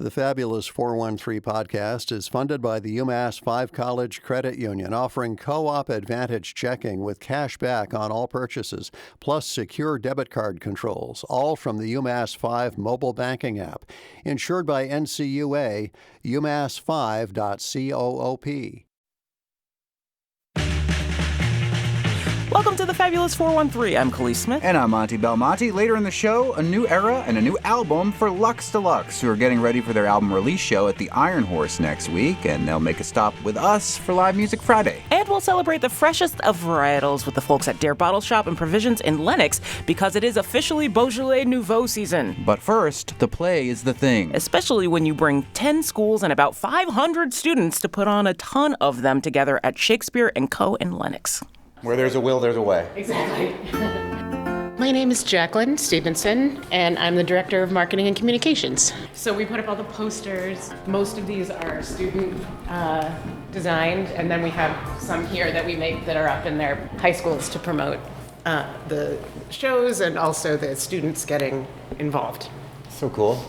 The Fabulous 413 podcast is funded by the UMass 5 College Credit Union, offering Co-op Advantage checking with cash back on all purchases, plus secure debit card controls, all from the UMass 5 mobile banking app. Insured by NCUA, umass5.coop. Welcome to the Fabulous 413. I'm Khalees Smith. And I'm Monty Belmonte. Later in the show, a new era and a new album for Lux Deluxe, who are getting ready for their album release show at the Iron Horse next week, and they'll make a stop with us for Live Music Friday. And we'll celebrate the freshest of varietals with the folks at Dare Bottleshop Provisions in Lenox, because it is officially Beaujolais Nouveau season. But first, the play is the thing. Especially when you bring 10 schools and about 500 students to put on a ton of them together at Shakespeare & Co. in Lenox. Where there's a will, there's a way. Exactly. My name is Jacqueline Stevenson, and I'm the Director of Marketing and Communications. So we put up all the posters. Most of these are student designed, and then we have some here that we make that are up in their high schools to promote the shows and also the students getting involved. So cool.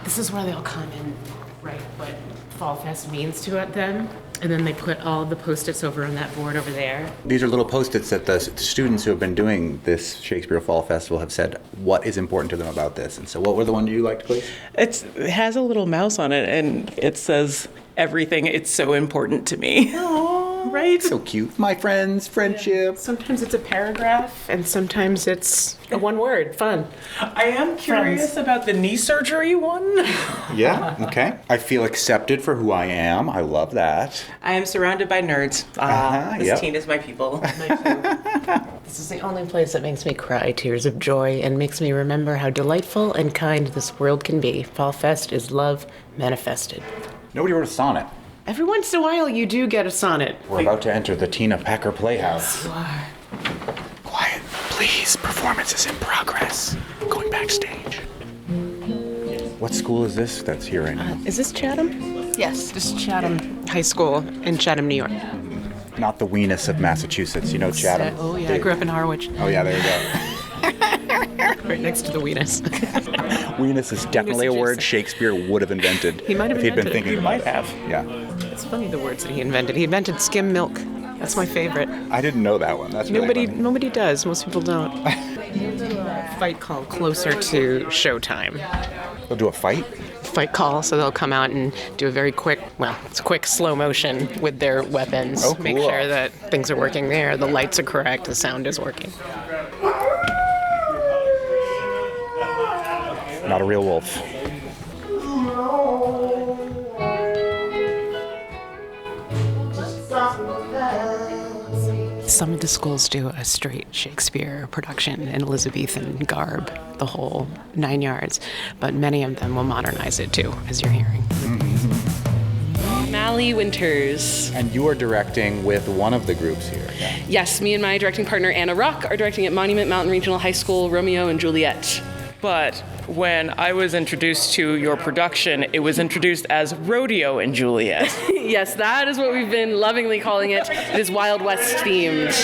This is where they'll come and write what Fall Fest means to them. And then they put all the Post-its over on that board over there. These are little Post-its that the students who have been doing this Shakespeare Fall Festival have said what is important to them about this. And so what were the one you liked, please? It has a little mouse on it, and it says, "Everything, it's so important to me." Aww. Right? So cute. My friends, friendship. Sometimes it's a paragraph, and sometimes it's a one word. Fun. I am curious about the knee surgery one. Yeah, okay. I feel accepted for who I am. I love that. I am surrounded by nerds. This teen is my people. This is the only place that makes me cry tears of joy and makes me remember how delightful and kind this world can be. Fall Fest is love manifested. Nobody wrote a sonnet. Every once in a while, you do get a sonnet. We're about to enter the Tina Packer Playhouse. You are. Quiet, please. Performance is in progress. Going backstage. What school is this that's here right now? Is this Chatham? Yes. This is Chatham High School in Chatham, New York. Not the weenus of Massachusetts. You know Chatham. Oh, yeah. I grew up in Harwich. Oh, yeah, there you go. Right next to the weenus. Weenus is definitely a word Shakespeare would have invented. He might have if he'd been invented it. thinking He about might it. have. Yeah. It's funny the words that he invented. He invented skim milk. That's my favorite. I didn't know that one. That's really funny. Nobody does. Most people don't. Fight call closer to showtime. They'll do a fight? Fight call, so they'll come out and do a very quick, it's quick slow motion with their weapons. Oh, cool. Make sure that things are working there, the lights are correct, the sound is working. Not a real wolf. Some of the schools do a straight Shakespeare production in Elizabethan garb, the whole 9 yards, but many of them will modernize it too, as you're hearing. Mally Winters. And you are directing with one of the groups here. Yeah. Yes, me and my directing partner Anna Ruck are directing at Monument Mountain Regional High School, Romeo and Juliet. But when I was introduced to your production, it was introduced as Rodeo and Juliet. Yes, that is what we've been lovingly calling it. It is Wild West themed.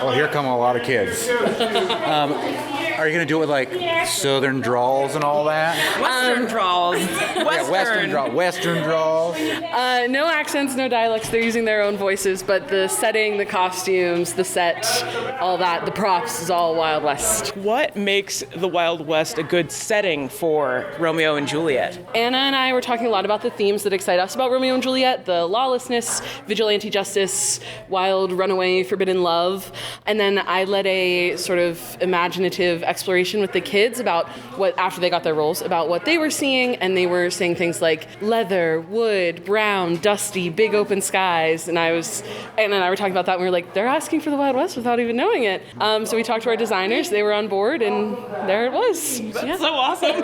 Oh, here come a lot of kids. Are you going to do it with like southern drawls and all that? Western drawls. Yeah, Western drawls. No accents, no dialects. They're using their own voices, but the setting, the costumes, the set, all that, the props is all Wild West. What makes the Wild West a good setting for Romeo and Juliet? Anna and I were talking a lot about the themes that excite us about Romeo and Juliet, the lawlessness, vigilante justice, wild runaway forbidden love. And then I led a sort of imaginative exploration with the kids about what, after they got their roles, about what they were seeing, and they were saying things like leather, wood, brown, dusty, big open skies, and Anna and I were talking about that, and we were like, they're asking for the Wild West without even knowing it. So we talked to our designers, they were on board, and there it was. That's so awesome.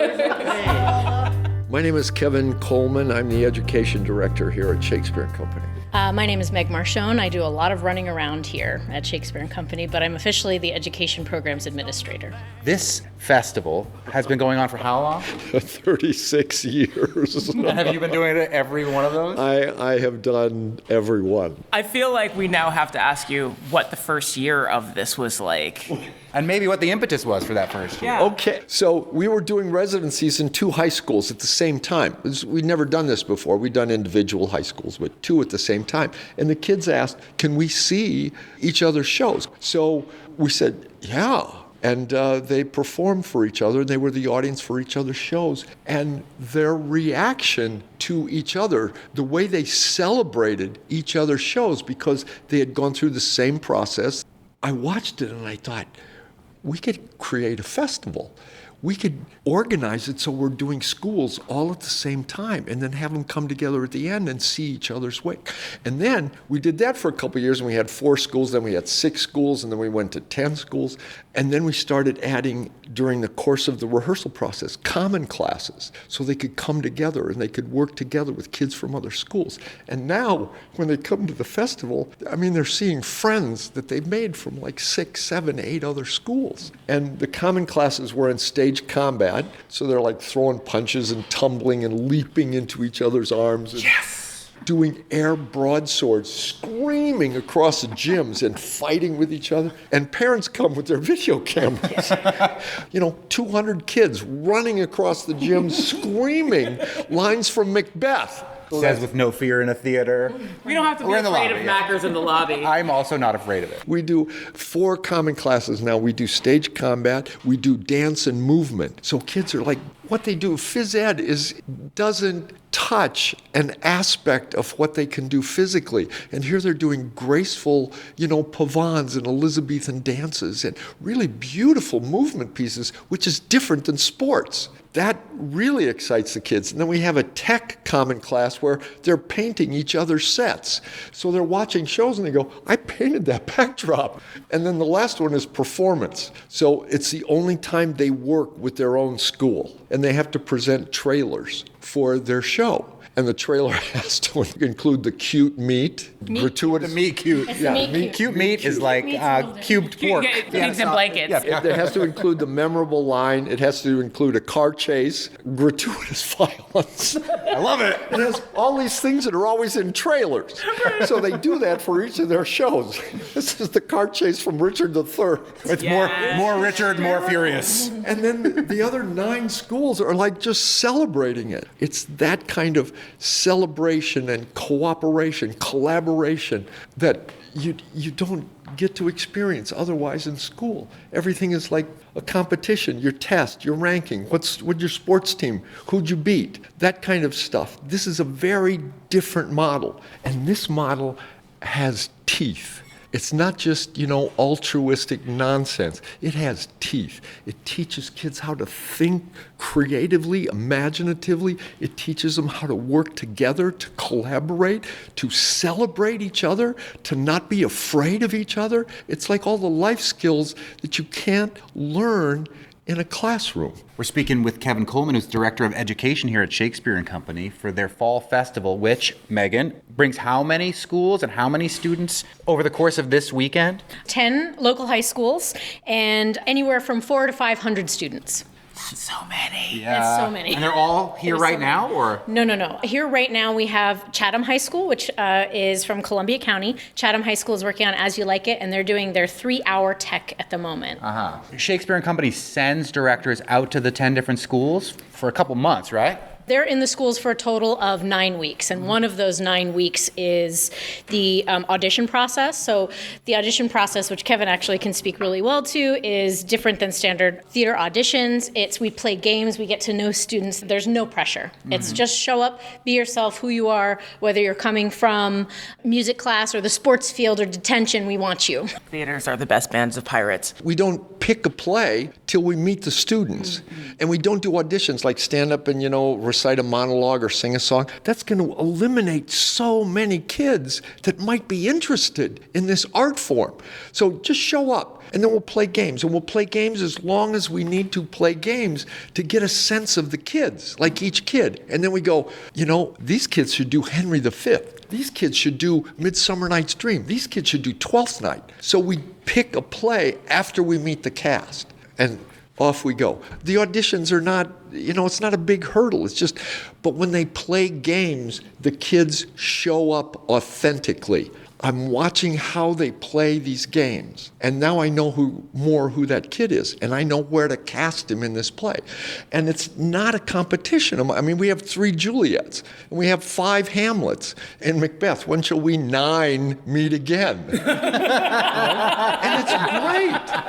My name is Kevin Coleman. I'm the education director here at Shakespeare & Company. My name is Meg Marchione. I do a lot of running around here at Shakespeare & Company, but I'm officially the education programs administrator. This festival has been going on for how long? 36 years. And have you been doing it at every one of those? I have done every one. I feel like we now have to ask you what the first year of this was like. And maybe what the impetus was for that first year. Yeah. Okay, so we were doing residencies in 2 high schools at the same time. We'd never done this before. We'd done individual high schools, but 2 at the same time. And the kids asked, can we see each other's shows? So we said, yeah. And they performed for each other. They were the audience for each other's shows. And their reaction to each other, the way they celebrated each other's shows, because they had gone through the same process, I watched it and I thought, we could create a festival. We could organize it so we're doing schools all at the same time and then have them come together at the end and see each other's work. And then we did that for a couple of years, and we had 4 schools, then we had 6 schools, and then we went to 10 schools. And then we started adding, during the course of the rehearsal process, common classes so they could come together and they could work together with kids from other schools. And now, when they come to the festival, I mean, they're seeing friends that they've made from like 6, 7, 8 other schools. And the common classes were in stage combat, so they're like throwing punches and tumbling and leaping into each other's arms. And doing air broadswords, screaming across the gyms and fighting with each other. And parents come with their video cameras. 200 kids running across the gym, screaming lines from Macbeth. Says with no fear in a theater. We don't have to be We're in the afraid lobby, of yeah. Mackers in the lobby. I'm also not afraid of it. We do 4 common classes now. We do stage combat, we do dance and movement. So kids are like, what they do, phys ed doesn't touch an aspect of what they can do physically. And here they're doing graceful, pavans and Elizabethan dances and really beautiful movement pieces, which is different than sports. That really excites the kids. And then we have a tech common class where they're painting each other's sets. So they're watching shows and they go, I painted that backdrop. And then the last one is performance. So it's the only time they work with their own school. And they have to present trailers for their show. And the trailer has to include the cute meat, gratuitous. The meat cute. It's the meat cute. Cute meat is like cubed pork. Pigs and blankets. It has to include the memorable line. It has to include a car chase, gratuitous violence. I love it. It has all these things that are always in trailers. So they do that for each of their shows. This is the car chase from Richard III. It's more Richard, more furious. And then the other 9 schools are like just celebrating it. It's that kind of celebration and cooperation, collaboration that you don't get to experience otherwise in school. Everything is like a competition, your test, your ranking, what's your sports team, who'd you beat, that kind of stuff. This is a very different model, and this model has teeth. It's not just, altruistic nonsense. It has teeth. It teaches kids how to think creatively, imaginatively. It teaches them how to work together, to collaborate, to celebrate each other, to not be afraid of each other. It's like all the life skills that you can't learn in a classroom. We're speaking with Kevin Coleman, who's Director of Education here at Shakespeare & Company, for their Fall Festival, which, Megan, brings how many schools and how many students over the course of this weekend? 10 local high schools and anywhere from 400 to 500 students. So many. Yeah. It's so many. And they're all here right now, or? No. Here right now we have Chatham High School, which is from Columbia County. Chatham High School is working on As You Like It, and they're doing their 3-hour tech at the moment. Shakespeare & Company sends directors out to the 10 different schools for a couple months, right? They're in the schools for a total of 9 weeks, and one of those 9 weeks is the audition process. So the audition process, which Kevin actually can speak really well to, is different than standard theater auditions. We play games, we get to know students. There's no pressure. It's just show up, be yourself, who you are, whether you're coming from music class or the sports field or detention, we want you. Theaters are the best bands of pirates. We don't pick a play till we meet the students. And we don't do auditions like stand up and, recite a monologue or sing a song. That's going to eliminate so many kids that might be interested in this art form. So just show up, and then we'll play games. And we'll play games as long as we need to play games to get a sense of the kids, like each kid. And then we go, these kids should do Henry V. These kids should do Midsummer Night's Dream. These kids should do Twelfth Night. So we pick a play after we meet the cast. And off we go. The auditions are not, it's not a big hurdle. It's just, but when they play games, the kids show up authentically. I'm watching how they play these games, and now I know who that kid is, and I know where to cast him in this play. And it's not a competition. I mean, we have 3 Juliets, and we have 5 Hamlets in Macbeth. When shall we 9 meet again? And it's great.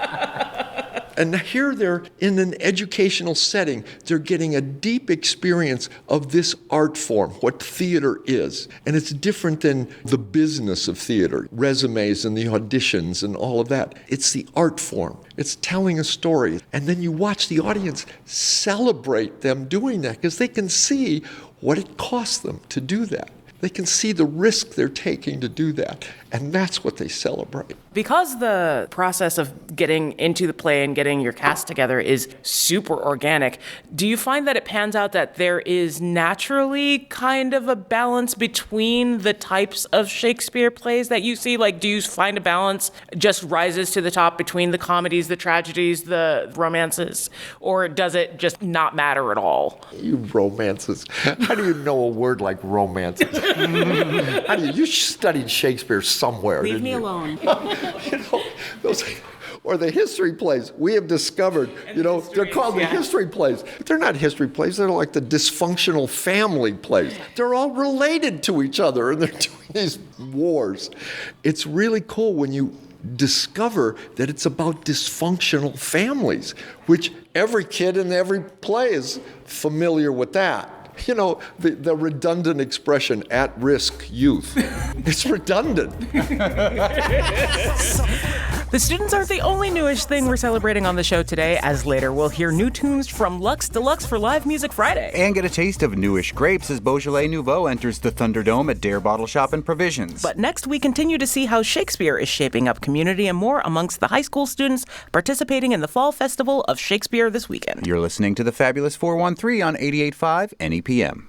And here they're in an educational setting. They're getting a deep experience of this art form, what theater is. And it's different than the business of theater, resumes and the auditions and all of that. It's the art form. It's telling a story. And then you watch the audience celebrate them doing that because they can see what it costs them to do that. They can see the risk they're taking to do that, and that's what they celebrate. Because the process of getting into the play and getting your cast together is super organic, do you find that it pans out that there is naturally kind of a balance between the types of Shakespeare plays that you see? Like, do you find a balance just rises to the top between the comedies, the tragedies, the romances, or does it just not matter at all? You romances. How do you know a word like romances? How do you studied Shakespeare somewhere? Leave me alone. Those, or the history plays. We have discovered, they're called the history plays. But they're not history plays. They're like the dysfunctional family plays. They're all related to each other, and they're doing these wars. It's really cool when you discover that it's about dysfunctional families, which every kid in every play is familiar with that. The redundant expression, at-risk youth. It's redundant. The students aren't the only newish thing we're celebrating on the show today, as later we'll hear new tunes from Lux Deluxe for Live Music Friday. And get a taste of newish grapes as Beaujolais Nouveau enters the Thunderdome at Dare Bottleshop and Provisions. But next we continue to see how Shakespeare is shaping up community and more amongst the high school students participating in the Fall Festival of Shakespeare this weekend. You're listening to the Fabulous 413 on 88.5 NEPM.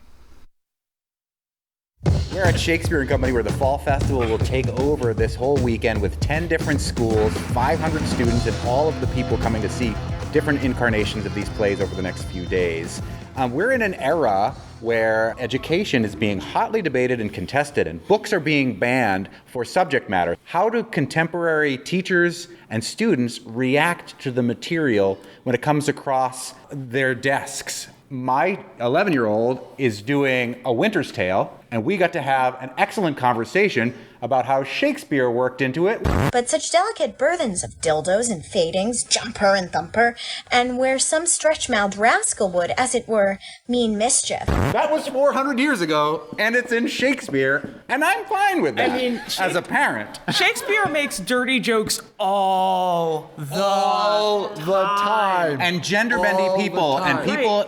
We're at Shakespeare & Company, where the Fall Festival will take over this whole weekend with 10 different schools, 500 students, and all of the people coming to see different incarnations of these plays over the next few days. We're in an era where education is being hotly debated and contested, and books are being banned for subject matter. How do contemporary teachers and students react to the material when it comes across their desks? My 11-year-old is doing A Winter's Tale, and we got to have an excellent conversation about how Shakespeare worked into it. But such delicate burthens of dildos and fadings, jumper and thumper, and where some stretch-mouthed rascal would, as it were, mean mischief. That was 400 years ago, and it's in Shakespeare, and I'm fine with that as a parent. Shakespeare makes dirty jokes all the time. And gender-bending people and people,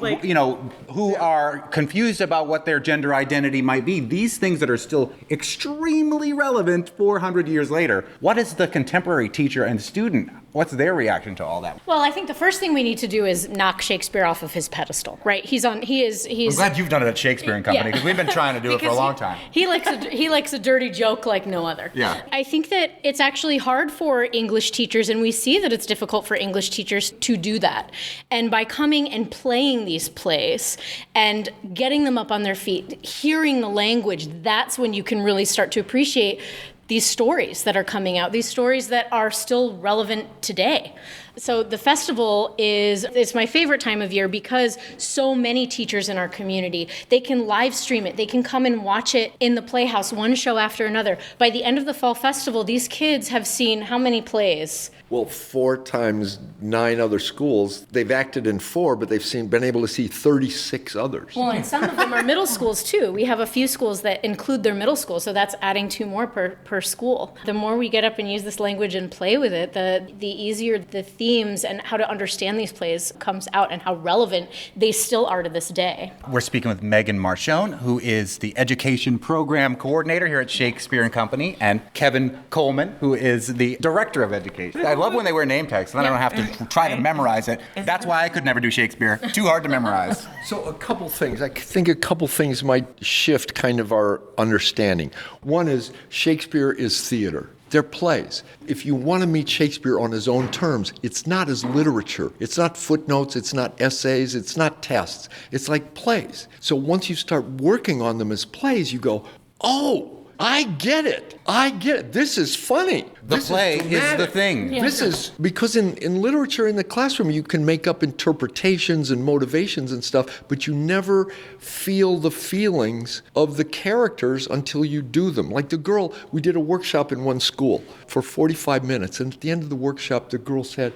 who are confused about what their gender identity might be. These things that are still extremely relevant 400 years later. What is the contemporary teacher and student? What's their reaction to all that? Well, I think the first thing we need to do is knock Shakespeare off of his pedestal, right? He's I'm glad you've done it at Shakespeare & Company, because we've been trying to do it for a long time. He likes a dirty joke like no other. Yeah. I think that it's actually hard for English teachers, and we see that it's difficult for English teachers to do that. And by coming and playing these plays and getting them up on their feet, hearing the language, that's when you can really start to appreciate these stories that are coming out, these stories that are still relevant today. So the festival it's my favorite time of year because so many teachers in our community, they can live stream it. They can come and watch it in the Playhouse, one show after another. By the end of the Fall Festival, these kids have seen how many plays? Well, 4 times 9 other schools. They've acted in 4, but they've been able to see 36 others. Well, and some of them are middle schools too. We have a few schools that include their middle school, so that's adding 2 more per school. The more we get up and use this language and play with it, the easier the themes and how to understand these plays comes out and how relevant they still are to this day. We're speaking with Megan Marchione, who is the education program coordinator here at Shakespeare & Company, and Kevin Coleman, who is the director of education. I love when they wear name tags, so then I don't have to try to memorize it. That's why I could never do Shakespeare. Too hard to memorize. So a couple things. I think a couple things might shift kind of our understanding. One is Shakespeare is theater. They're plays. If you want to meet Shakespeare on his own terms, it's not as literature. It's not footnotes. It's not essays. It's not tests. It's like plays. So once you start working on them as plays, you go, oh, I get it. I get it. This is funny. The play is the thing. Yeah. This is because in literature in the classroom, you can make up interpretations and motivations and stuff, but you never feel the feelings of the characters until you do them. Like the girl, we did a workshop in one school for 45 minutes, and at the end of the workshop, the girl said,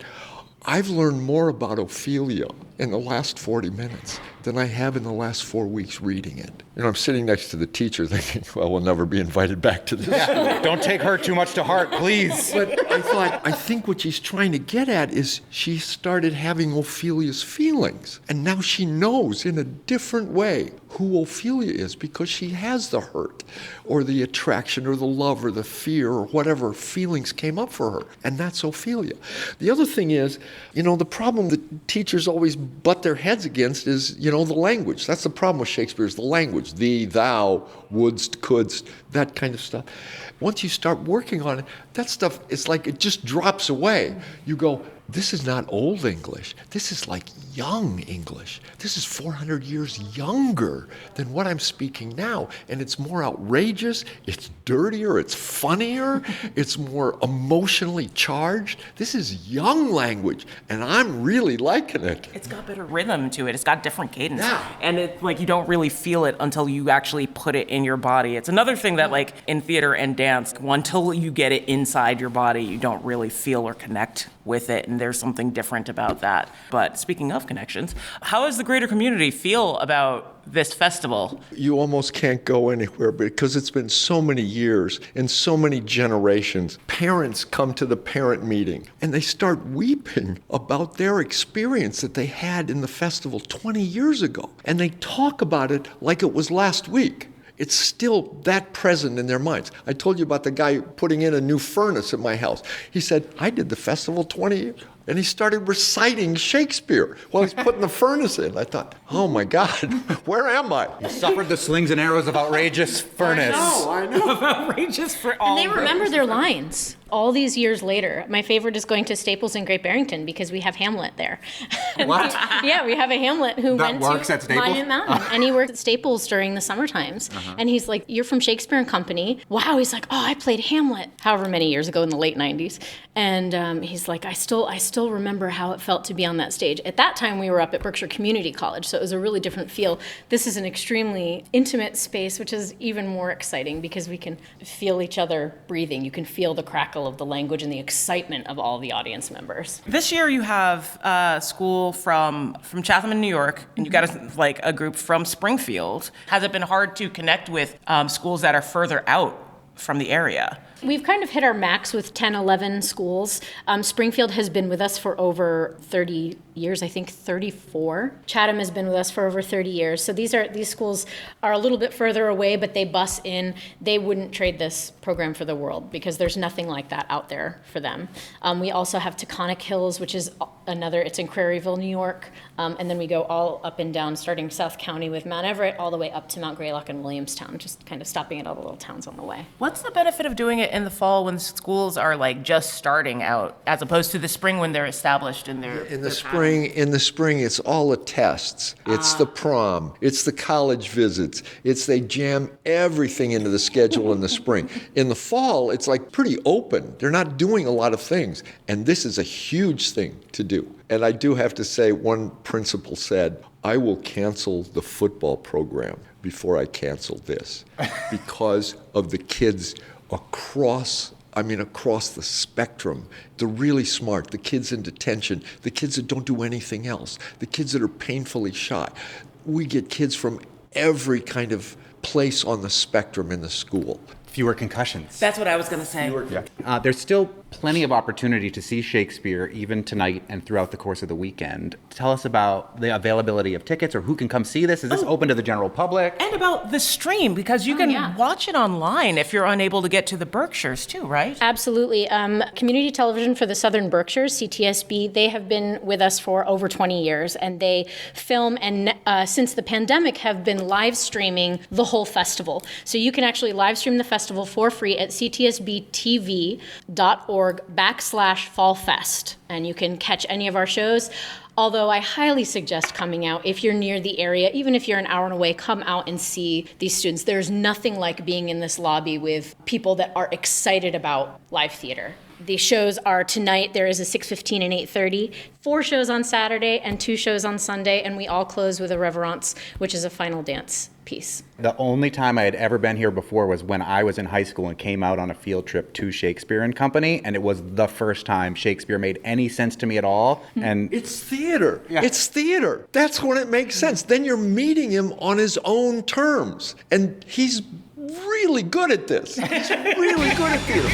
I've learned more about Ophelia in the last 40 minutes than I have in the last 4 weeks reading it. You know, I'm sitting next to the teacher thinking, well, we'll never be invited back to this school. Don't take her too much to heart, please. But I thought, I think what she's trying to get at is she started having Ophelia's feelings. And now she knows in a different way who Ophelia is because she has the hurt or the attraction or the love or the fear or whatever feelings came up for her. And that's Ophelia. The other thing is, you know, the problem that teachers always butt their heads against is, you know, the language. That's the problem with Shakespeare is the language. Thee, thou, wouldst, couldst, that kind of stuff. Once you start working on it, that stuff, it's like it just drops away. You go, this is not old English. This is like young English. This is 400 years younger than what I'm speaking now. And it's more outrageous, it's dirtier, it's funnier, it's more emotionally charged. This is young language, and I'm really liking it. It's got better rhythm to it. It's got different cadence. Yeah. And it, like, you don't really feel it until you actually put it in your body. It's another thing that, like, in theater and dance, until you get it inside your body, you don't really feel or connect with it, and there's something different about that. But speaking of connections, how does the greater community feel about this festival? You almost can't go anywhere because it's been so many years and so many generations. Parents come to the parent meeting and they start weeping about their experience that they had in the festival 20 years ago. And they talk about it like it was last week. It's still that present in their minds. I told you about the guy putting in a new furnace at my house. He said, I did the festival 20 years. And he started reciting Shakespeare while he's putting the furnace in. I thought, oh my God, where am I? You suffered the slings and arrows of outrageous furnace. I know. Outrageous for all. And they remember their lines all these years later. My favorite is going to Staples in Great Barrington because we have Hamlet there. What? Yeah, we have a Hamlet who That went works to at Staples? Monument Mountain, and he worked at Staples during the summer times. And he's like, "You're from Shakespeare and Company?" Wow. He's like, "Oh, I played Hamlet however many years ago in the late '90s." And he's like, I still remember how it felt to be on that stage. At that time, we were up at Berkshire Community College, so it was a really different feel. This is an extremely intimate space, which is even more exciting because we can feel each other breathing. You can feel the crackle of the language and the excitement of all the audience members. This year you have a school from Chatham in New York, and you got a group from Springfield. Has it been hard to connect with schools that are further out from the area? We've kind of hit our max with 10, 11 schools. Springfield has been with us for over 30 years, I think 34. Chatham has been with us for over 30 years. So these schools are a little bit further away, but they bus in. They wouldn't trade this program for the world because there's nothing like that out there for them. We also have Taconic Hills, which is it's in Prairieville, New York. And then we go all up and down, starting South County with Mount Everett, all the way up to Mount Greylock and Williamstown, just kind of stopping at all the little towns on the way. What's the benefit of doing it in the fall when schools are like just starting out, as opposed to the spring when they're established in their In the spring, it's all the tests. It's the prom. It's the college visits. They jam everything into the schedule in the spring. In the fall, it's like pretty open. They're not doing a lot of things. And this is a huge thing to do. And I do have to say, one principal said, I will cancel the football program before I cancel this because of the kids across the spectrum. The really smart, the kids in detention, the kids that don't do anything else, the kids that are painfully shy. We get kids from every kind of place on the spectrum in the school. Fewer concussions. That's what I was going to say. There's still plenty of opportunity to see Shakespeare even tonight and throughout the course of the weekend. Tell us about the availability of tickets or who can come see this. Is this open to the general public? And about the stream, because you can watch it online if you're unable to get to the Berkshires too, right? Absolutely. Community Television for the Southern Berkshires, CTSB, they have been with us for over 20 years, and they film and since the pandemic have been live streaming the whole festival. So you can actually live stream the festival for free at ctsbtv.org/fallfest. And you can catch any of our shows. Although I highly suggest coming out if you're near the area, even if you're an hour away, come out and see these students. There's nothing like being in this lobby with people that are excited about live theater. The shows are tonight. There is a 6:15 and 8:30, 4 shows on Saturday and 2 shows on Sunday, and we all close with a reverence, which is a final dance piece. The only time I had ever been here before was when I was in high school and came out on a field trip to Shakespeare and Company, and it was the first time Shakespeare made any sense to me at all. And it's theater. Yeah. It's theater. That's when it makes sense. Then you're meeting him on his own terms, and he's really good at this. He's really good at theater.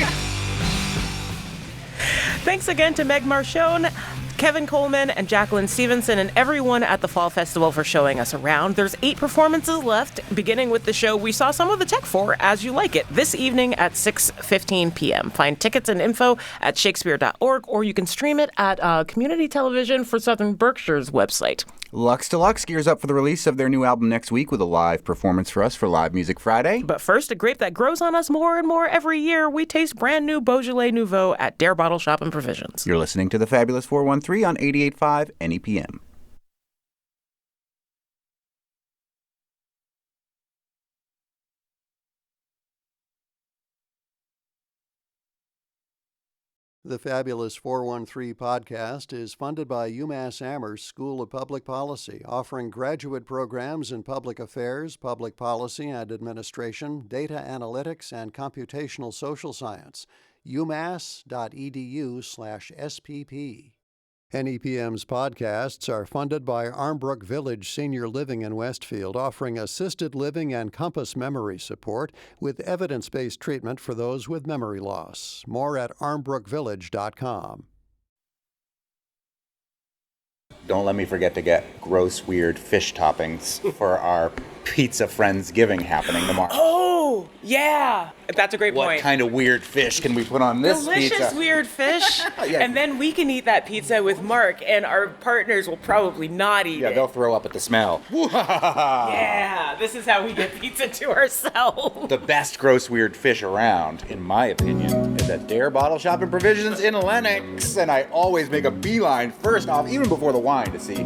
Thanks again to Meg Marchione, Kevin Coleman, and Jacqueline Stevenson, and everyone at the Fall Festival for showing us around. There's 8 performances left, beginning with the show we saw some of the tech for, As You Like It, this evening at 6:15 p.m. Find tickets and info at shakespeare.org, or you can stream it at Community Television for Southern Berkshire's website. Lux Deluxe gears up for the release of their new album next week with a live performance for us for Live Music Friday. But first, a grape that grows on us more and more every year. We taste brand new Beaujolais Nouveau at Dare Bottleshop Provisions. You're listening to the Fabulous 413 on 88.5 NEPM. The Fabulous 413 podcast is funded by UMass Amherst School of Public Policy, offering graduate programs in public affairs, public policy and administration, data analytics, and computational social science. umass.edu/SPP. NEPM's podcasts are funded by Armbrook Village Senior Living in Westfield, offering assisted living and compass memory support with evidence-based treatment for those with memory loss. More at armbrookvillage.com. Don't let me forget to get gross, weird fish toppings for our Pizza Friendsgiving happening tomorrow. Oh, yeah. That's a great point. What kind of weird fish can we put on this pizza? Delicious weird fish. Yeah. And then we can eat that pizza with Mark, and our partners will probably not eat it. Yeah, they'll throw up at the smell. Yeah, this is how we get pizza to ourselves. The best gross weird fish around, in my opinion, is at Dare Bottleshop Provisions in Lenox. And I always make a beeline first off, even before the wine, to see,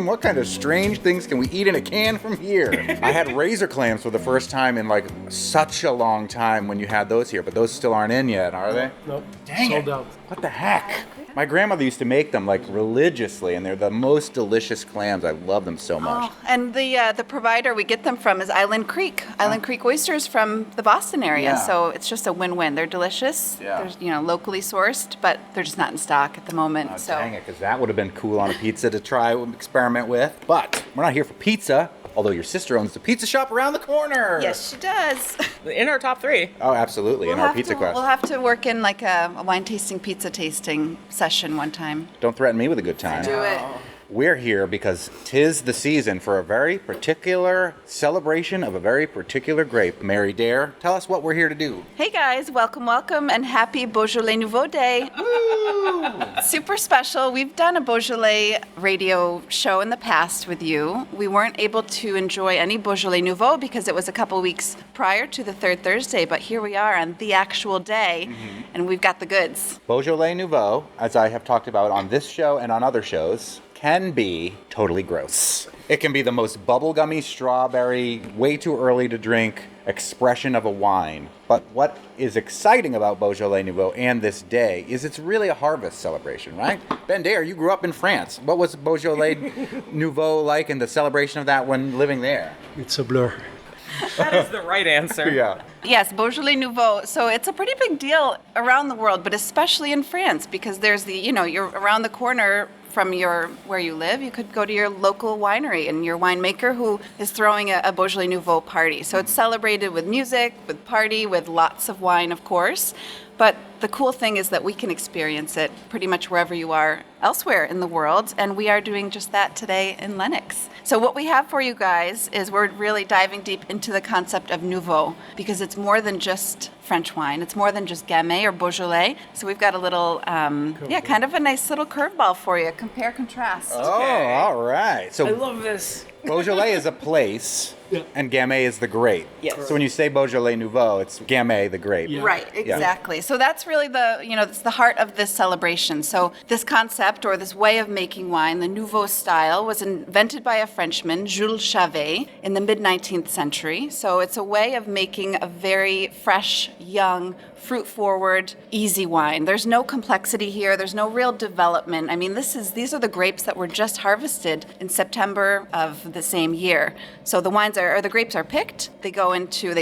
what kind of strange things can we eat in a can from here? I had razor clams for the first time in like such a long time when you had those here, but those still aren't in yet, are they? Nope. Dang Sold it. out. What the heck? My grandmother used to make them like religiously, and they're the most delicious clams. I love them so much. Oh, and the provider we get them from is Island Creek. Island Creek oysters from the Boston area. Yeah. So it's just a win-win. They're delicious. Yeah. They're locally sourced, but they're just not in stock at the moment. Oh, so dang it, because that would have been cool on a pizza to try and experiment with. But we're not here for pizza, although your sister owns the pizza shop around the corner. yes, she does. In our top 3. Oh, absolutely, in our pizza quest. We'll have to work in like a wine tasting, pizza tasting session one time. Don't threaten me with a good time. Do it. We're here because 'tis the season for a very particular celebration of a very particular grape. Mary Daire, tell us what we're here to do. Hey guys, welcome, and happy Beaujolais Nouveau Day. Super special. We've done a Beaujolais radio show in the past with you. We weren't able to enjoy any Beaujolais Nouveau because it was a couple weeks prior to the third Thursday, but here we are on the actual day, and we've got the goods. Beaujolais Nouveau, as I have talked about on this show and on other shows, can be totally gross. It can be the most bubblegummy, strawberry, way too early to drink expression of a wine. But what is exciting about Beaujolais Nouveau and this day is it's really a harvest celebration, right? Ben Daire, you grew up in France. What was Beaujolais Nouveau like and the celebration of that when living there? It's a blur. That is the right answer. Yeah. Yes, Beaujolais Nouveau. So it's a pretty big deal around the world, but especially in France because there's you're around the corner from where you live. You could go to your local winery and your winemaker who is throwing a Beaujolais Nouveau party. So it's celebrated with music, with party, with lots of wine, of course. But the cool thing is that we can experience it pretty much wherever you are elsewhere in the world, and we are doing just that today in Lenox. So what we have for you guys is we're really diving deep into the concept of Nouveau, because it's more than just French wine. It's more than just Gamay or Beaujolais. So we've got a little, kind of a nice little curveball for you. Compare, contrast. Oh, all right. So I love this. Beaujolais is a place, and Gamay is the grape. Yes. So when you say Beaujolais Nouveau, it's Gamay, the grape. Right, exactly. So that's really it's the heart of this celebration. So this concept or this way of making wine, the Nouveau style, was invented by a Frenchman, Jules Chavet, in the mid-19th century. So it's a way of making a very fresh, young, fruit-forward, easy wine. There's no complexity here. There's no real development. I mean, these are the grapes that were just harvested in September of the same year. So the grapes are picked. They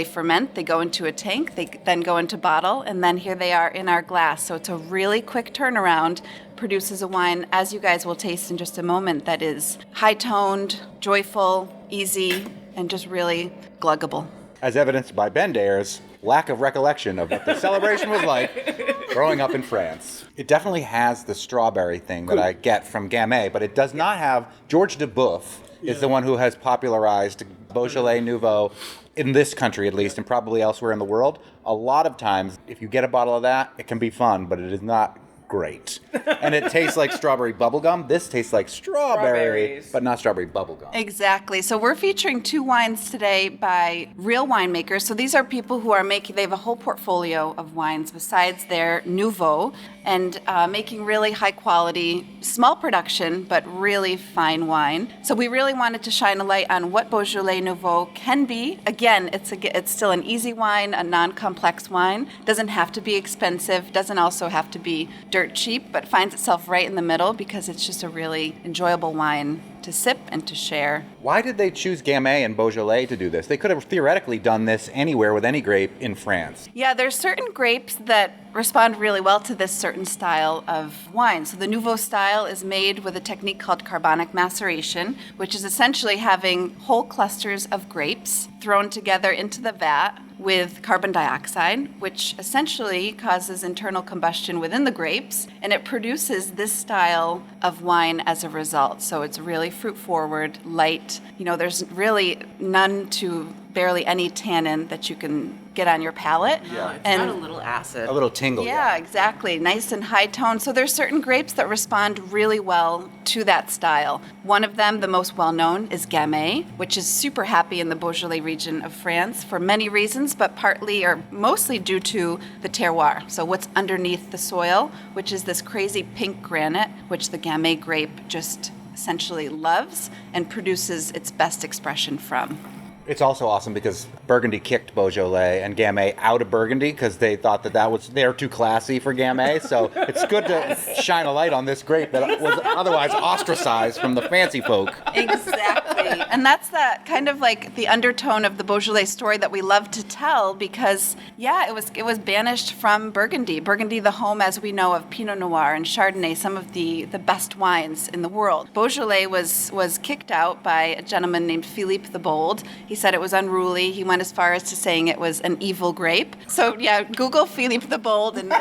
ferment. They go into a tank. They then go into bottle, and then here they are in our glass. So it's a really quick turnaround. Produces a wine, as you guys will taste in just a moment, that is high-toned, joyful, easy, and just really gluggable. As evidenced by Ben Daire's lack of recollection of what the celebration was like growing up in France. It definitely has the strawberry thing that I get from Gamay, but it does not have. George de Boeuf is the one who has popularized Beaujolais Nouveau in this country at least, and probably elsewhere in the world. A lot of times, if you get a bottle of that, it can be fun, but it is not great. And it tastes like strawberry bubblegum. This tastes like strawberry, but not strawberry bubblegum. Exactly. So we're featuring 2 wines today by real winemakers. So these are people who they have a whole portfolio of wines besides their Nouveau, and making really high quality, small production, but really fine wine. So we really wanted to shine a light on what Beaujolais Nouveau can be. Again, it's still an easy wine, a non-complex wine. Doesn't have to be expensive, doesn't also have to be dirt cheap, but finds itself right in the middle because it's just a really enjoyable wine to sip and to share. Why did they choose Gamay and Beaujolais to do this? They could have theoretically done this anywhere with any grape in France. Yeah, there's certain grapes that respond really well to this certain style of wine. So the Nouveau style is made with a technique called carbonic maceration, which is essentially having whole clusters of grapes thrown together into the vat with carbon dioxide, which essentially causes internal combustion within the grapes, and it produces this style of wine as a result. So it's really fruit forward, light. There's really none to barely any tannin that you can get on your palate. Yeah, it's got a little acid. A little tingle. Yeah, exactly. Nice and high tone. So there's certain grapes that respond really well to that style. One of them, the most well-known, is Gamay, which is super happy in the Beaujolais region of France for many reasons, but partly or mostly due to the terroir. So what's underneath the soil, which is this crazy pink granite, which the Gamay grape just essentially loves and produces its best expression from. It's also awesome because Burgundy kicked Beaujolais and Gamay out of Burgundy because they thought they're too classy for Gamay. So it's good to shine a light on this grape that was otherwise ostracized from the fancy folk. Exactly. And that's that kind of like the undertone of the Beaujolais story that we love to tell because, it was banished from Burgundy. Burgundy, the home, as we know, of Pinot Noir and Chardonnay, some of the best wines in the world. Beaujolais was kicked out by a gentleman named Philippe the Bold. He said it was unruly. He went as far as to saying it was an evil grape. So Google Philippe the Bold and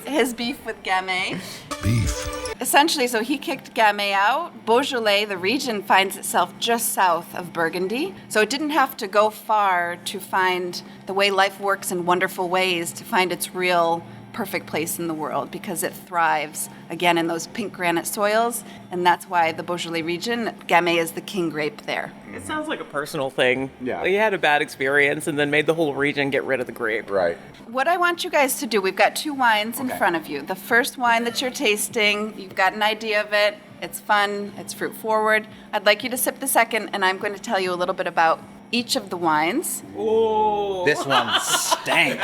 his beef with Gamay. Beef. Essentially, so he kicked Gamay out. Beaujolais, the region, finds itself just south of Burgundy. So it didn't have to go far to find the way life works in wonderful ways to find its real perfect place in the world because it thrives, again, in those pink granite soils, and that's why the Beaujolais region, Gamay is the king grape there. It sounds like a personal thing. Yeah. You had a bad experience and then made the whole region get rid of the grape. Right. What I want you guys to do, we've got 2 wines in front of you. The first wine that you're tasting, you've got an idea of it. It's fun. It's fruit forward. I'd like you to sip the second, and I'm going to tell you a little bit about each of the wines. Ooh. This one stank.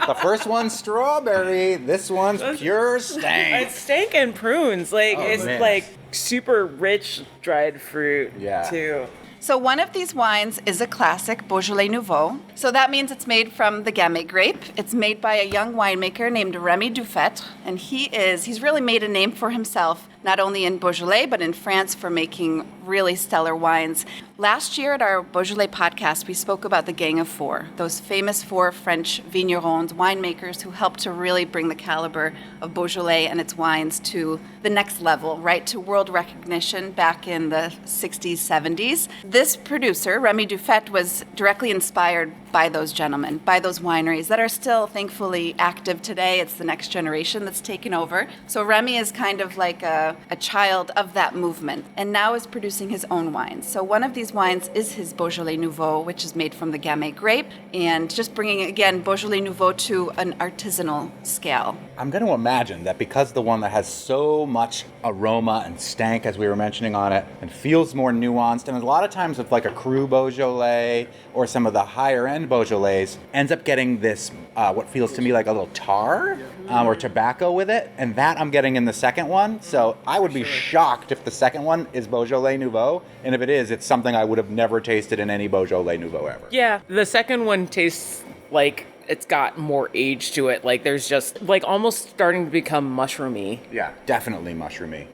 The first one's strawberry. This one's pure stank. It's stank and prunes. It's man. like super rich dried fruit too. So one of these wines is a classic Beaujolais Nouveau. So that means it's made from the Gamay grape. It's made by a young winemaker named Rémy Dufetre, and he's really made a name for himself, not only in Beaujolais, but in France for making really stellar wines. Last year at our Beaujolais podcast, we spoke about the Gang of Four, those famous 4 French vignerons, winemakers who helped to really bring the caliber of Beaujolais and its wines to the next level, right, to world recognition back in the 60s, 70s. This producer, Rémy Dufetre, was directly inspired by those gentlemen, by those wineries that are still thankfully active today. It's the next generation that's taken over. So Rémy is kind of like a a child of that movement and now is producing his own wines. So one of these wines is his Beaujolais Nouveau, which is made from the Gamay grape, and just bringing, again, Beaujolais Nouveau to an artisanal scale. I'm going to imagine that because the one that has so much aroma and stank, as we were mentioning on it, and feels more nuanced, and a lot of times with like a Cru Beaujolais or some of the higher end Beaujolais, ends up getting this, what feels to me like a little tar or tobacco with it, and that I'm getting in the second one. So I would be shocked if the second one is Beaujolais Nouveau, and if it is, it's something I would have never tasted in any Beaujolais Nouveau ever. Yeah, the second one tastes like it's got more age to it. Like there's just like almost starting to become mushroomy. Yeah, definitely mushroomy.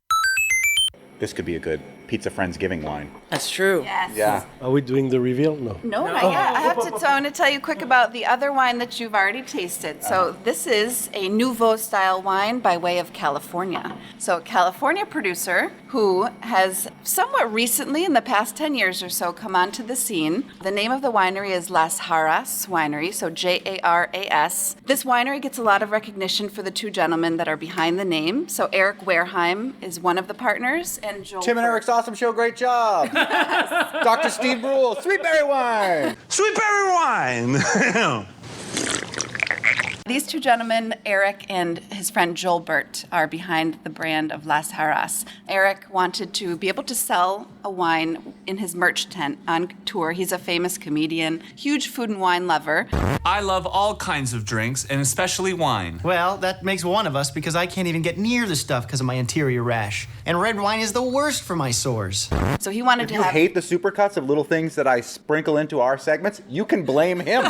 This could be a good Pizza Friendsgiving wine. That's true. Yes. Yeah. Are we doing the reveal? No. No, not yet. So I want to tell you quick about the other wine that you've already tasted. So this is a Nouveau style wine by way of California. So a California producer who has somewhat recently, in the past 10 years or so, come onto the scene. The name of the winery is Las Jarras Winery, so Jaras. This winery gets a lot of recognition for the two gentlemen that are behind the name. So Eric Wareheim is one of the partners, and Joel Tim and Eric's awesome show, great job. Dr. Steve Brule, Sweet Berry Wine. Sweet berry wine. These two gentlemen, Eric and his friend Joel Burt, are behind the brand of Las Jarras. Eric wanted to be able to sell a wine in his merch tent on tour. He's a famous comedian, huge food and wine lover. I love all kinds of drinks, and especially wine. Well, that makes one of us because I can't even get near the stuff because of my interior rash. And red wine is the worst for my sores. So he wanted to If you have... hate the supercuts of little things that I sprinkle into our segments, you can blame him.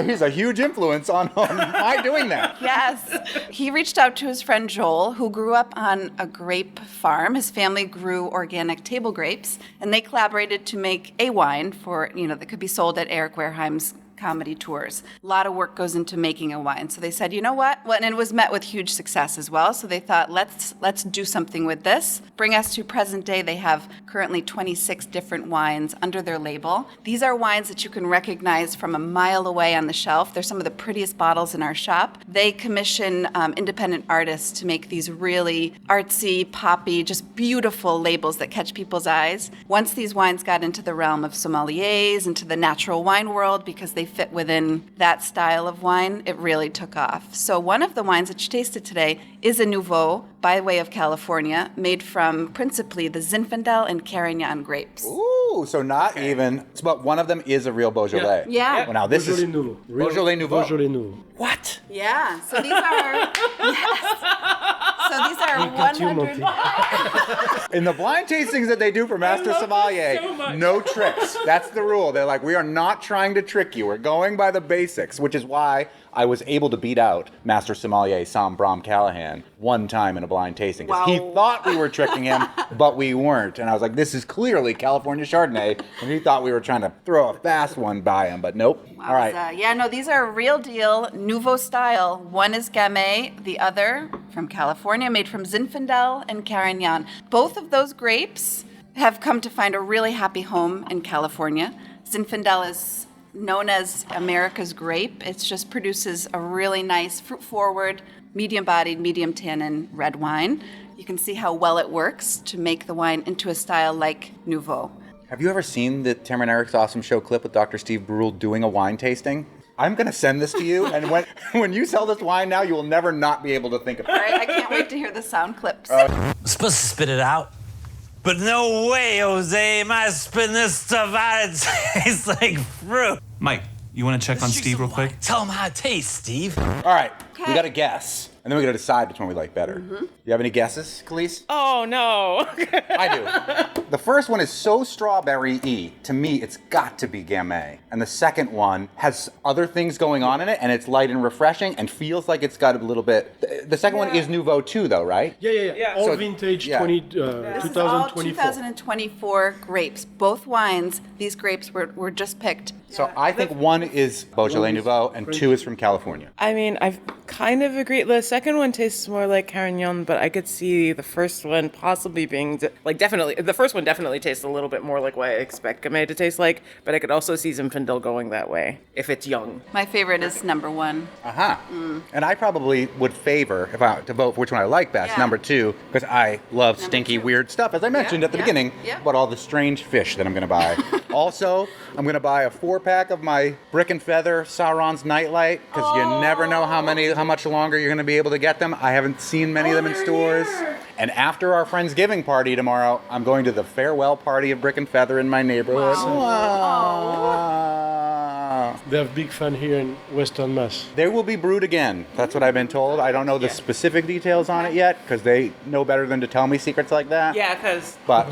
He's a huge influence on my doing that. Yes. He reached out to his friend Joel, who grew up on a grape farm. His family grew organic table grapes, and they collaborated to make a wine for, that could be sold at Eric Wareheim's comedy tours. A lot of work goes into making a wine. So they said, you know what? Well, and it was met with huge success as well. So they thought, let's do something with this. Bring us to present day. They have currently 26 different wines under their label. These are wines that you can recognize from a mile away on the shelf. They're some of the prettiest bottles in our shop. They commission independent artists to make these really artsy, poppy, just beautiful labels that catch people's eyes. Once these wines got into the realm of sommeliers, into the natural wine world, because they fit within that style of wine, it really took off. So one of the wines that you tasted today is a Nouveau by way of California, made from principally the Zinfandel and Carignan grapes. Ooh, so not even, but one of them is a real Beaujolais. Yeah. Well, now this Beaujolais is Nouveau. Beaujolais Nouveau. Beaujolais Nouveau. What? Yeah. So these are, yes. So these are 100. In the blind tastings that they do for Master Sommelier, no tricks. That's the rule. They're like, we are not trying to trick you. We're going by the basics, which is why I was able to beat out Master Sommelier Sam Brom Callahan one time in a blind tasting. 'Cause he thought we were tricking him, but we weren't. And I was like, this is clearly California Chardonnay. And he thought we were trying to throw a fast one by him, but nope. All right. Yeah, no, these are real deal, Nouveau style. One is Gamay, the other from California, made from Zinfandel and Carignan. Both of those grapes have come to find a really happy home in California. Zinfandel is known as America's grape. It just produces a really nice, fruit-forward, medium-bodied, medium-tannin red wine. You can see how well it works to make the wine into a style like Nouveau. Have you ever seen the Tim and Eric's Awesome Show clip with Dr. Steve Brule doing a wine tasting? I'm going to send this to you, and when you sell this wine now, you will never not be able to think of it. All right, I can't wait to hear the sound clips. I'm supposed to spit it out. But no way, Jose, am I spitting this stuff out? It tastes like fruit. Mike, you want to check on Steve real quick? Tell him how it tastes, Steve. All right, we got to guess, and then we got to decide which one we like better. You have any guesses, Khalees? Oh, no. I do. The first one is so strawberry-y. To me, it's got to be Gamay. And the second one has other things going on in it, and it's light and refreshing, and feels like it's got a little bit... The second one is Nouveau too, though, right? Yeah. All So- vintage yeah. 2024. 2024 grapes. Both wines, these grapes were just picked. So I think one is Beaujolais Nouveau, and two is from California. I mean, I've kind of agreed. The second one tastes more like Carignan, but I could see the first one possibly being, definitely, the first one definitely tastes a little bit more like what I expect Gamay to taste like, but I could also see Zinfandel going that way, if it's young. My favorite is number 1. And I probably would favor, if I had to vote for which one I like best, number 2, because I love stinky, weird stuff, as I mentioned at the beginning, about all the strange fish that I'm going to buy. Also, I'm going to buy a 4-pack of my Brick and Feather Sauron's Nightlight, because you never know how much longer you're going to be able to get them. I haven't seen many of them in stores. And after our Friendsgiving party tomorrow, I'm going to the farewell party of Brick and Feather in my neighborhood. They have big fan here in Western Mass. They will be brewed again. That's what I've been told. I don't know the specific details on it yet, because they know better than to tell me secrets like that. Yeah, because... But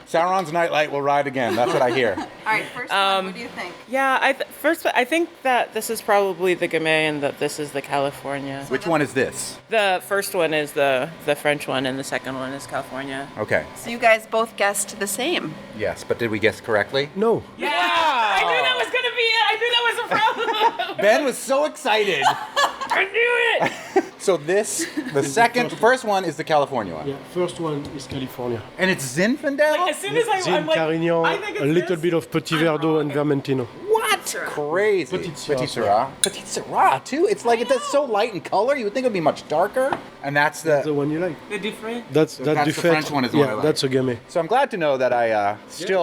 Sauron's Nightlight will ride again. That's what I hear. All right, first one, what do you think? Yeah, I think that this is probably the Gamay and that this is the California. Which one is this? The first one is the French one, and the second one is California. Okay. So you guys both guessed the same. Yes, but did we guess correctly? No. Yeah! I knew that was going to be it! I knew that was a problem! Ben was so excited. I knew it! So the first one is the California one. Yeah, first one is California. And it's Zinfandel? As soon as I'm like, Carignan, I think it's a little bit of Petit Verdot and Vermentino. What? Crazy. Petit Syrah. Petit Syrah, too? It's like, it's so light in color, you would think it would be much darker. And that's the one you like. The Dufresne? That's the French one is the one I like. That's a Gamay. So I'm glad to know that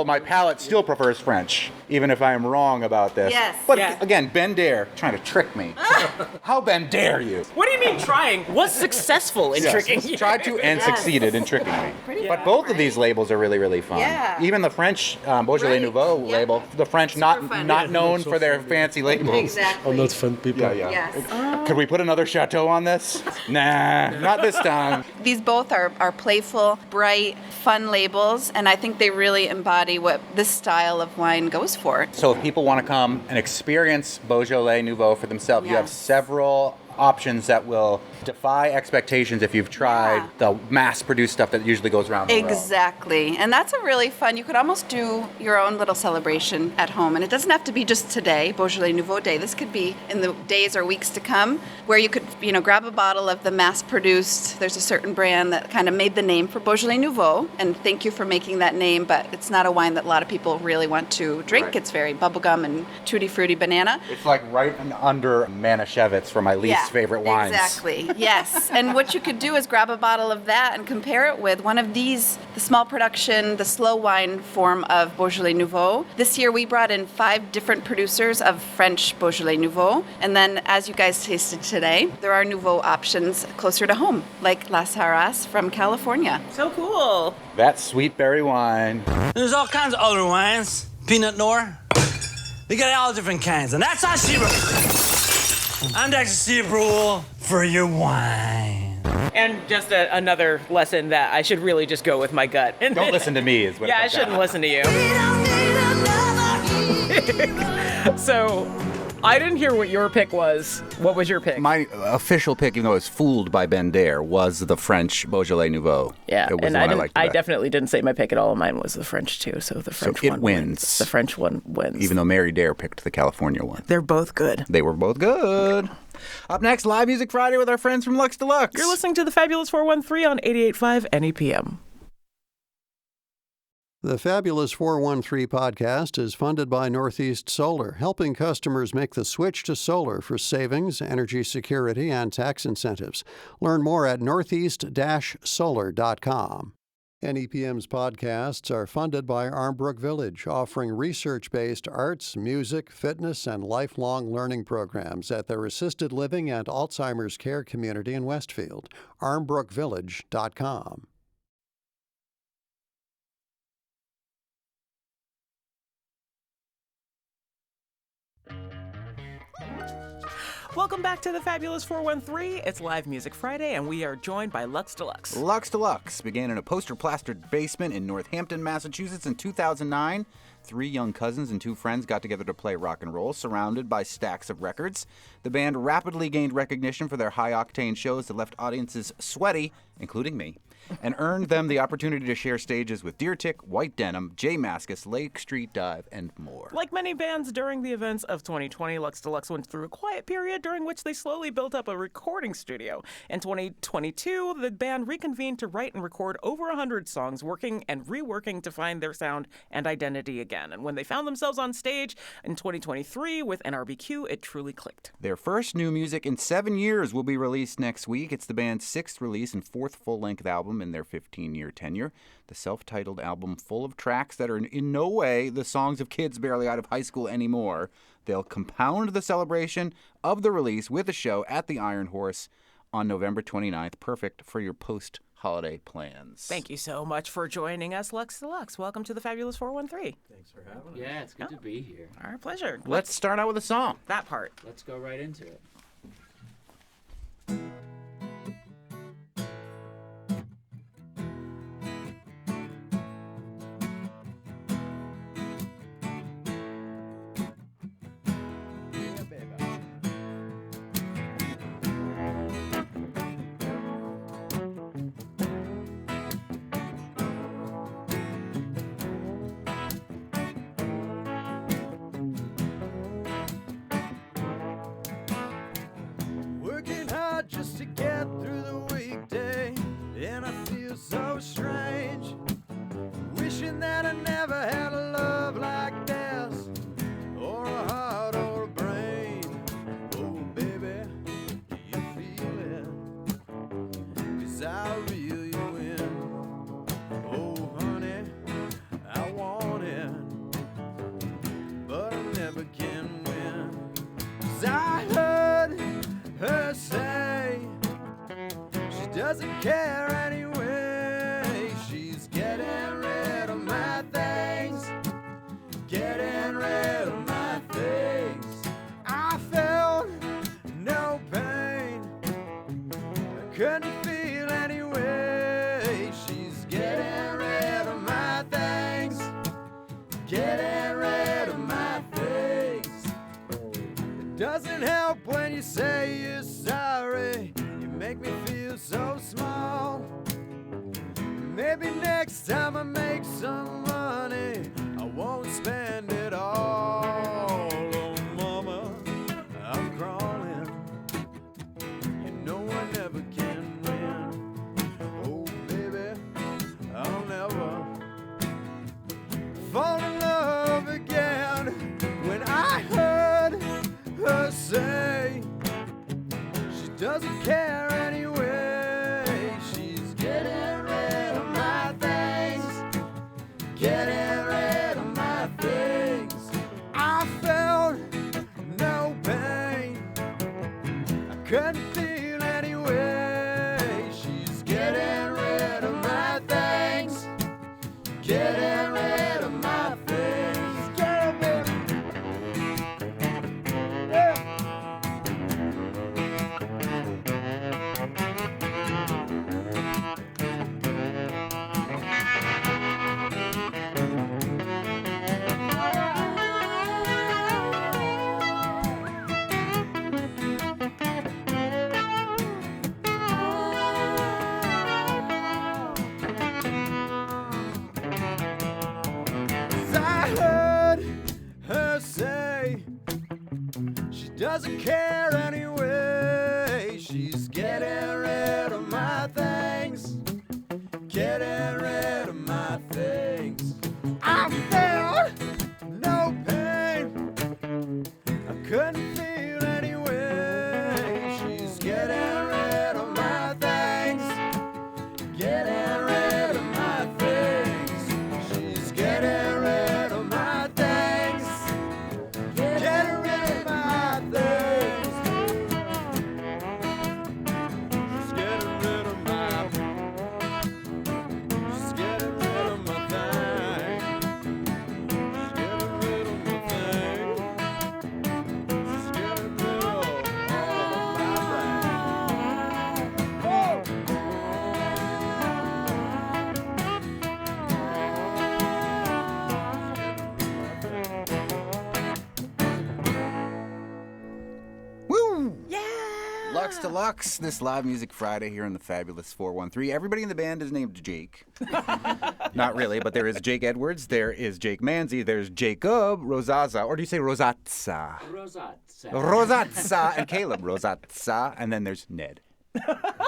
my palate still prefers French, even if I am wrong about this. Yes. But again, Ben Daire trying to trick me. How Ben dare you? What do you mean trying? Was successful in tricking you. Tried to and succeeded in tricking me. But both of these labels are really, really fun. Yeah. Even the French Beaujolais Nouveau label, the French not known for their fancy labels. Exactly. Oh, not fun people. Yeah. Yes. Could we put another chateau on this? Nah, not this time. These both are playful, bright, fun labels, and I think they really embody what this style of wine goes for. So if people want to come and experience Beaujolais Nouveau for themselves, you have several options that will defy expectations if you've tried the mass-produced stuff that usually goes around the world. Exactly. And that's a really fun, you could almost do your own little celebration at home. And it doesn't have to be just today, Beaujolais Nouveau Day. This could be in the days or weeks to come, where you could, grab a bottle of the mass-produced, there's a certain brand that kind of made the name for Beaujolais Nouveau. And thank you for making that name, but it's not a wine that a lot of people really want to drink. Right. It's very bubblegum and tutti-frutti banana. It's like right under Manischewitz for my least favorite wines. Exactly. Yes. And what you could do is grab a bottle of that and compare it with one of these, the small production, the slow wine form of Beaujolais Nouveau. This year we brought in 5 different producers of French Beaujolais Nouveau. And then as you guys tasted today, there are Nouveau options closer to home, like La Sarraz from California. So cool. That sweet berry wine. There's all kinds of other wines. Peanut Noir. They got all different kinds, and that's how she... I'm Dr. Steve Brule for your wine. And just another lesson that I should really just go with my gut. Don't listen to me is what I shouldn't listen to you. So, I didn't hear what your pick was. What was your pick? My official pick, even though I was fooled by Ben Daire, was the French Beaujolais Nouveau. Yeah, it was and the one I liked the I best. definitely didn't say my pick at all. Mine was the French too, so the French one wins. The French one wins. Even though Mary Daire picked the California one. They're both good. They were both good. Up next, Live Music Friday with our friends from Lux Deluxe. You're listening to the Fabulous 413 on 88.5 NEPM. The Fabulous 413 podcast is funded by Northeast Solar, helping customers make the switch to solar for savings, energy security, and tax incentives. Learn more at northeast-solar.com. NEPM's podcasts are funded by Armbrook Village, offering research-based arts, music, fitness, and lifelong learning programs at their assisted living and Alzheimer's care community in Westfield. armbrookvillage.com. Welcome back to the Fabulous 413. It's Live Music Friday, and we are joined by Lux Deluxe. Lux Deluxe began in a poster-plastered basement in Northampton, Massachusetts in 2009. 3 young cousins and 2 friends got together to play rock and roll, surrounded by stacks of records. The band rapidly gained recognition for their high-octane shows that left audiences sweaty, including me. and earned them the opportunity to share stages with Deer Tick, White Denim, Jay Mascis, Lake Street Dive, and more. Like many bands during the events of 2020, Lux Deluxe went through a quiet period during which they slowly built up a recording studio. In 2022, the band reconvened to write and record over 100 songs, working and reworking to find their sound and identity again. And when they found themselves on stage in 2023 with NRBQ, it truly clicked. Their first new music in 7 years will be released next week. It's the band's 6th release and 4th full-length album in their 15-year tenure. The self-titled album full of tracks that are in no way the songs of kids barely out of high school anymore. They'll compound the celebration of the release with a show at the Iron Horse on November 29th. Perfect for your post-holiday plans. Thank you so much for joining us, Lux Deluxe. Welcome to the Fabulous 413. Thanks for having us. Yeah, it's good to be here. Our pleasure. Let's start out with a song. That part. Let's go right into it. Working hard just to get through the weekday, and I feel so strange. Wishing that I never had a love like this, or a heart or a brain. Oh baby, do you feel it? 'Cause I reel you in. Oh honey, I want it, but I never can win. 'Cause I heard her say she doesn't care anyway. She's getting rid of my things, getting rid of my things. I felt no pain, I couldn't feel anyway. She's getting rid of my things, getting rid of my things. It doesn't help when you say you're sorry. You make me feel so small. Maybe next time I make some money, I won't spend it all. Oh mama, I'm crawling. You know I never can win. Oh baby, I'll never fall in love again. When I heard her say she doesn't care anyway, she's getting rid of my things, getting rid of my things. I felt no pain, I couldn't feel anyway. She's getting rid of my things, getting rid of my things. Get 'em, baby. Yeah. I heard her say she doesn't care anyway. She's getting rid of my things, getting rid of my things. I felt no pain, I couldn't feel anyway. She's getting rid of my things, getting rid of my things. She's getting rid of my things, getting rid of my things. She's getting rid of my, she's getting rid of my things. She's getting rid of my things. She's Lux Deluxe, this Live Music Friday here in the fabulous 413. Everybody in the band is named Jake. Not really, but there is Jake Edwards, there is Jake Manzi, there's Jacob Rosaza, or do you say Rosazza? Rosazza, and Caleb Rosazza, and then there's Ned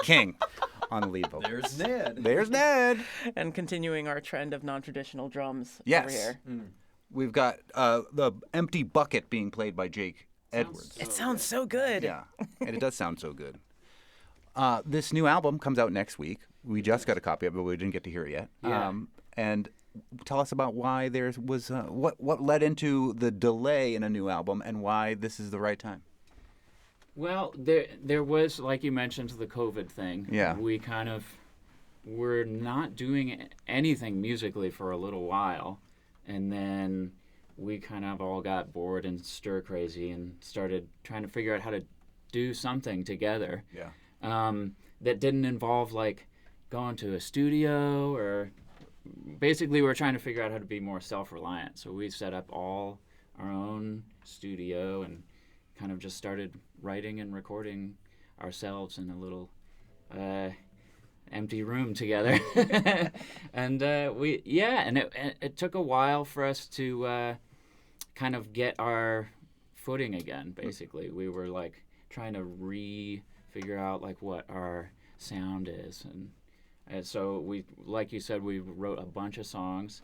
King on the lead vocal. There's Ned. There's Ned. And continuing our trend of non-traditional drums Yes. over here. We've got the empty bucket being played by Jake Edwards. It sounds so good. Yeah, and it does sound so good. This new album comes out next week. We just got a copy of it, but we didn't get to hear it yet. Yeah. And tell us about why there was what led into the delay in a new album and why this is the right time. Well, there was, like you mentioned, the COVID thing. Yeah. We kind of were not doing anything musically for a little while, and then we kind of all got bored and stir crazy and started trying to figure out how to do something together. Yeah. That didn't involve like going to a studio, or basically we were trying to figure out how to be more self-reliant. So we set up all our own studio and kind of just started writing and recording ourselves in a little empty room together. And it took a while for us to kind of get our footing again. Basically, we were like trying to figure out like what our sound is, and so we, like you said, we wrote a bunch of songs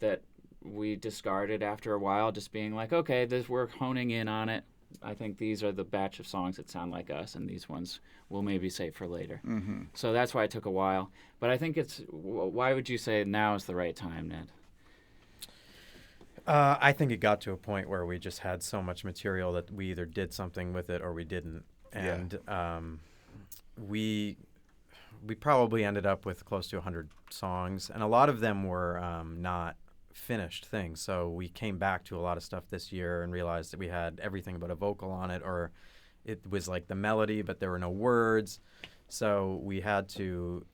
that we discarded after a while, just being like, okay, we're honing in on it. I think these are the batch of songs that sound like us, and these ones we'll maybe save for later. Mm-hmm. So that's why it took a while. But I think why would you say now is the right time, Ned? I think it got to a point where we just had so much material that we either did something with it or we didn't. And we probably ended up with close to 100 songs, and a lot of them were not finished things. So we came back to a lot of stuff this year and realized that we had everything but a vocal on it, or it was like the melody but there were no words. So we had to,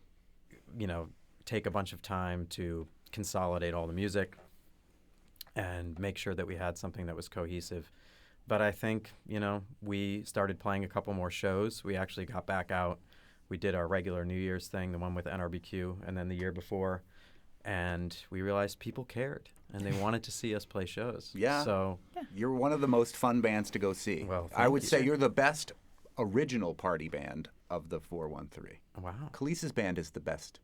take a bunch of time to consolidate all the music and make sure that we had something that was cohesive. But I think, we started playing a couple more shows. We actually got back out. We did our regular New Year's thing, the one with NRBQ, and then the year before. And we realized people cared, and they wanted to see us play shows. Yeah. So you're one of the most fun bands to go see. Well, I would say you. you're the best original party band of the 413. Wow. Khalees's band is the best,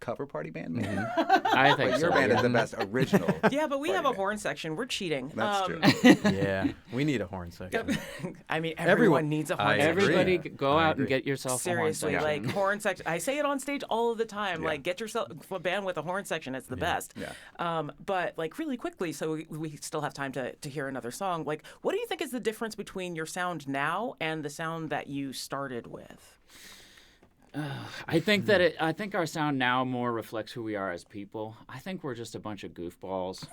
cover party band. Maybe. I think But your band is the best original. Yeah, but we have a band. horn section. We're cheating. That's true. Yeah, we need a horn section. I mean, everyone needs a horn section. Everybody go out and get yourself Seriously, a horn section. horn section. I say it on stage all of the time. Yeah. Get yourself a band with a horn section. It's the best. Yeah. But really quickly, so we still have time to hear another song. What do you think is the difference between your sound now and the sound that you started with? I think that I think our sound now more reflects who we are as people. I think we're just a bunch of goofballs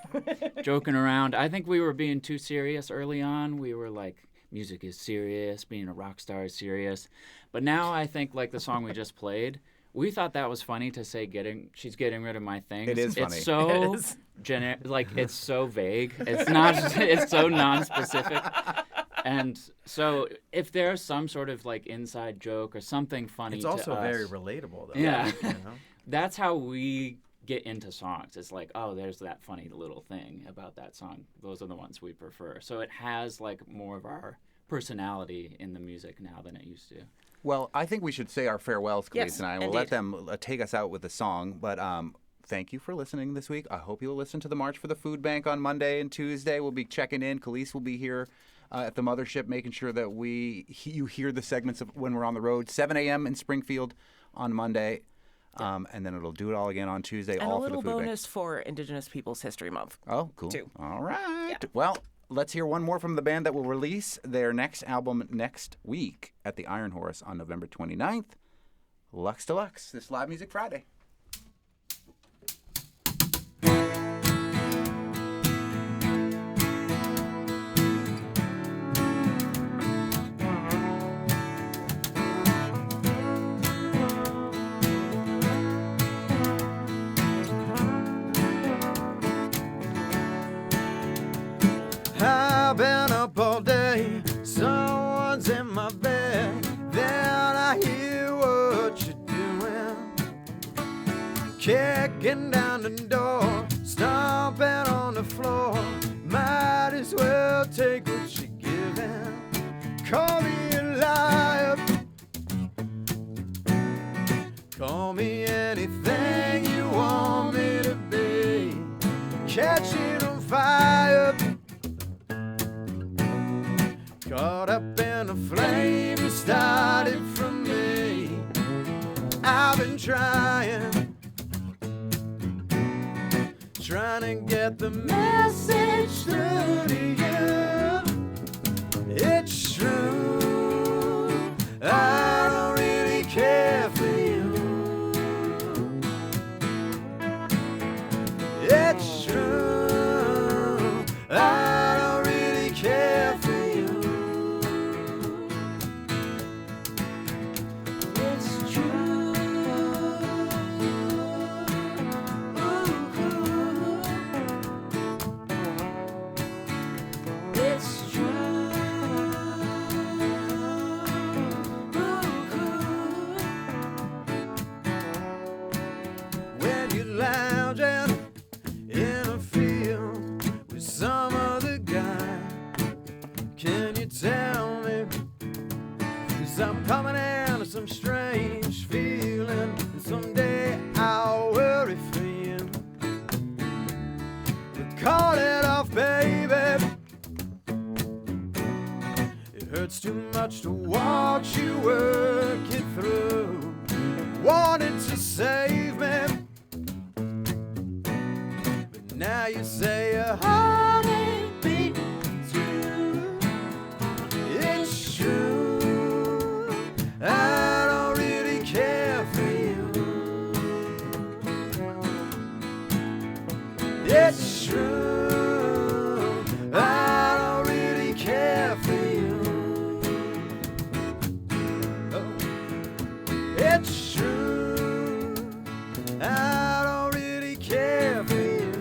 joking around. I think we were being too serious early on. We were like, music is serious, being a rock star is serious. But now I think the song we just played, we thought that was funny to say she's getting rid of my things. It is funny. It's so it's so vague. It's not it's so non-specific. And so if there's some sort of inside joke or something funny It's to also us, very relatable, though. Yeah. That's how we get into songs. It's there's that funny little thing about that song. Those are the ones we prefer. So it has more of our personality in the music now than it used to. Well, I think we should say our farewells, Khalees Yes, and I. We'll indeed. let them take us out with a song. But thank you for listening this week. I hope you'll listen to the March for the Food Bank on Monday and Tuesday. We'll be checking in. Khalees will be here at the mothership, making sure that you hear the segments of when we're on the road. 7 a.m. in Springfield on Monday, and then it'll do it all again on Tuesday. And all a little for the Food bonus for Indigenous Peoples History Month. Oh, cool. Too. All right. Yeah. Well, let's hear one more from the band that will release their next album next week at the Iron Horse on November 29th. Lux Deluxe, this Live Music Friday. I've been up all day, someone's in my bed. kicking down the door, stomping on the floor. Might as well take what you're giving. Call me a liar, call me anything you want me to be. Catching on fire, caught up in a flame you started from me. I've been trying to get the message through to you. It's true, I don't really care for you. It's true, I don't really care for you. It's true. It's true. When you're lounging in a field with some other guy, can you tell me? 'Cause I'm coming into some strange feeling, and someday I'll worry for you. But call it off, baby. It hurts too much to watch you work it through. Wanted to save me, but now you say your heart ain't beating too. It's true, I don't really care for you. It's true, I don't really care for you. Oh. It's true, I don't really care for you.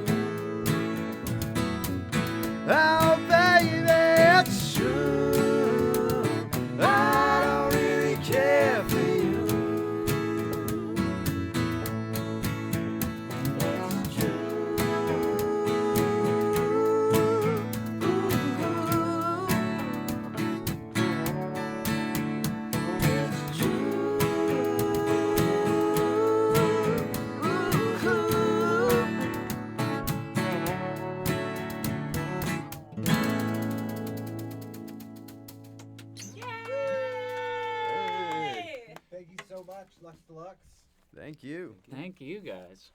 Oh, baby, it's true, I don't really care for you. It's true. It's true. Thank you so much, Lux Deluxe. Thank you. Thank you guys.